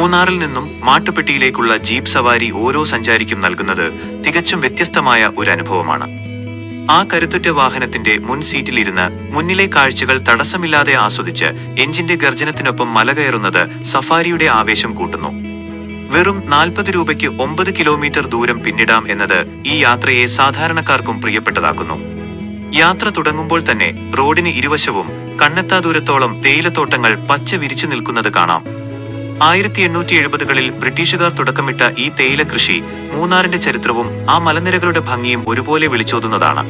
മൂന്നാറിൽ നിന്നും മാട്ടുപ്പെട്ടിയിലേക്കുള്ള ജീപ്പ് സവാരി ഓരോ സഞ്ചാരിക്കും നൽകുന്നത് തികച്ചും വ്യത്യസ്തമായ ഒരു അനുഭവമാണ്. ആ കരുത്തുറ്റ വാഹനത്തിന്റെ മുൻ സീറ്റിലിരുന്ന് മുന്നിലെ കാഴ്ചകൾ തടസ്സമില്ലാതെ ആസ്വദിച്ച് എഞ്ചിന്റെ ഗർജനത്തിനൊപ്പം മലകയറുന്നത് സഫാരിയുടെ ആവേശം കൂട്ടുന്നു. വെറും 40 രൂപയ്ക്ക് 9 കിലോമീറ്റർ ദൂരം പിന്നിടാം എന്നത് ഈ യാത്രയെ സാധാരണക്കാർക്കും പ്രിയപ്പെട്ടതാക്കുന്നു. യാത്ര തുടങ്ങുമ്പോൾ തന്നെ റോഡിന് ഇരുവശവും കണ്ണെത്താ ദൂരത്തോളം തേയിലത്തോട്ടങ്ങൾ പച്ച വിരിച്ചു നിൽക്കുന്നത് കാണാം. 1870കളിൽ ബ്രിട്ടീഷുകാർ തുടക്കമിട്ട ഈ തേയില കൃഷി മൂന്നാറിന്റെ ചരിത്രവും ആ മലനിരകളുടെ ഭംഗിയും ഒരുപോലെ വിളിച്ചോതുന്നതാണ്.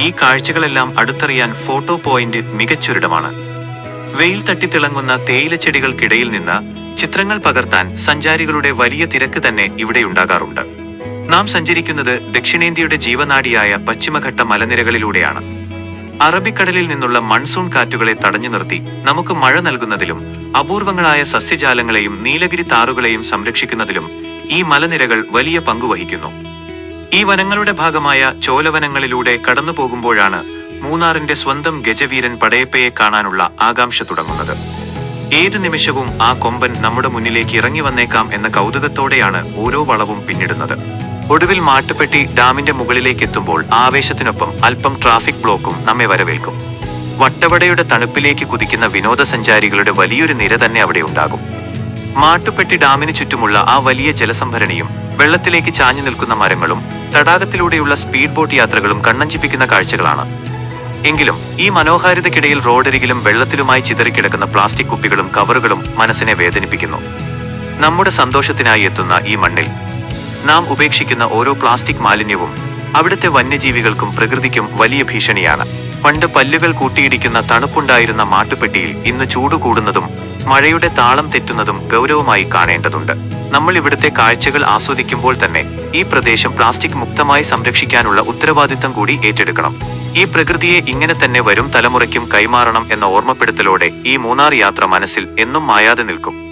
ഈ കാഴ്ചകളെല്ലാം അടുത്തറിയാൻ ഫോട്ടോ പോയിന്റ് മികച്ചൊരിടമാണ്. വെയിൽ തട്ടിത്തിളങ്ങുന്ന തേയിലച്ചെടികൾക്കിടയിൽ നിന്ന് ചിത്രങ്ങൾ പകർത്താൻ സഞ്ചാരികളുടെ വലിയ തിരക്ക് തന്നെ ഇവിടെയുണ്ടാകാറുണ്ട്. നാം സഞ്ചരിക്കുന്നത് ദക്ഷിണേന്ത്യയുടെ ജീവനാഡിയായ പശ്ചിമഘട്ട മലനിരകളിലൂടെയാണ്. അറബിക്കടലിൽ നിന്നുള്ള മൺസൂൺ കാറ്റുകളെ തടഞ്ഞു നിർത്തി നമുക്ക് മഴ നൽകുന്നതിലും അപൂർവങ്ങളായ സസ്യജാലങ്ങളെയും നീലഗിരി താറുകളെയും സംരക്ഷിക്കുന്നതിലും ഈ മലനിരകൾ വലിയ പങ്കുവഹിക്കുന്നു. ഈ വനങ്ങളുടെ ഭാഗമായ ചോലവനങ്ങളിലൂടെ കടന്നുപോകുമ്പോഴാണ് മൂന്നാറിന്റെ സ്വന്തം ഗജവീരൻ പടയപ്പയെ കാണാനുള്ള ആകാംക്ഷ തുടങ്ങുന്നത്. ഏതു നിമിഷവും ആ കൊമ്പൻ നമ്മുടെ മുന്നിലേക്ക് ഇറങ്ങി വന്നേക്കാം എന്ന കൗതുകത്തോടെയാണ് ഓരോ വളവും പിന്നിടുന്നത്. ഒടുവിൽ മാട്ടുപ്പെട്ടി ഡാമിന്റെ മുകളിലേക്ക് എത്തുമ്പോൾ ആവേശത്തിനൊപ്പം അല്പം ട്രാഫിക് ബ്ലോക്കും നമ്മെ വരവേൽക്കും. വട്ടവടയുടെ തണുപ്പിലേക്ക് കുതിക്കുന്ന വിനോദസഞ്ചാരികളുടെ വലിയൊരു നിര തന്നെ അവിടെ ഉണ്ടാകും. മാട്ടുപ്പെട്ടി ഡാമിന് ചുറ്റുമുള്ള ആ വലിയ ജലസംഭരണിയും വെള്ളത്തിലേക്ക് ചാഞ്ഞു നിൽക്കുന്ന മരങ്ങളും തടാകത്തിലൂടെയുള്ള സ്പീഡ് ബോട്ട് യാത്രകളും കണ്ണഞ്ചിപ്പിക്കുന്ന കാഴ്ചകളാണ്. എങ്കിലും ഈ മനോഹാരിതയ്ക്കിടയിൽ റോഡരികിലും വെള്ളത്തിലുമായി ചിതറിക്കിടക്കുന്ന പ്ലാസ്റ്റിക് കുപ്പികളും കവറുകളും മനസ്സിനെ വേദനിപ്പിക്കുന്നു. നമ്മുടെ സന്തോഷത്തിനായി എത്തുന്ന ഈ മണ്ണിൽ നാം ഉപേക്ഷിക്കുന്ന ഓരോ പ്ലാസ്റ്റിക് മാലിന്യവും അവിടുത്തെ വന്യജീവികൾക്കും പ്രകൃതിക്കും വലിയ ഭീഷണിയാണ്. പണ്ട് പല്ലുകൾ കൂട്ടിയിടിക്കുന്ന തണുപ്പുണ്ടായിരുന്ന മാട്ടുപ്പെട്ടിയിൽ ഇന്ന് ചൂട് കൂടുന്നതും മഴയുടെ താളം തെറ്റുന്നതും ഗൗരവമായി കാണേണ്ടതുണ്ട്. നമ്മൾ ഇവിടുത്തെ കാഴ്ചകൾ ആസ്വദിക്കുമ്പോൾ തന്നെ ഈ പ്രദേശം പ്ലാസ്റ്റിക് മുക്തമായി സംരക്ഷിക്കാനുള്ള ഉത്തരവാദിത്തം കൂടി ഏറ്റെടുക്കണം. ഈ പ്രകൃതിയെ ഇങ്ങനെ തന്നെ വരും തലമുറയ്ക്കും കൈമാറണം എന്ന ഓർമ്മപ്പെടുത്തലോടെ ഈ മൂന്നാർ യാത്ര മനസ്സിൽ എന്നും മായാതെ നിൽക്കും.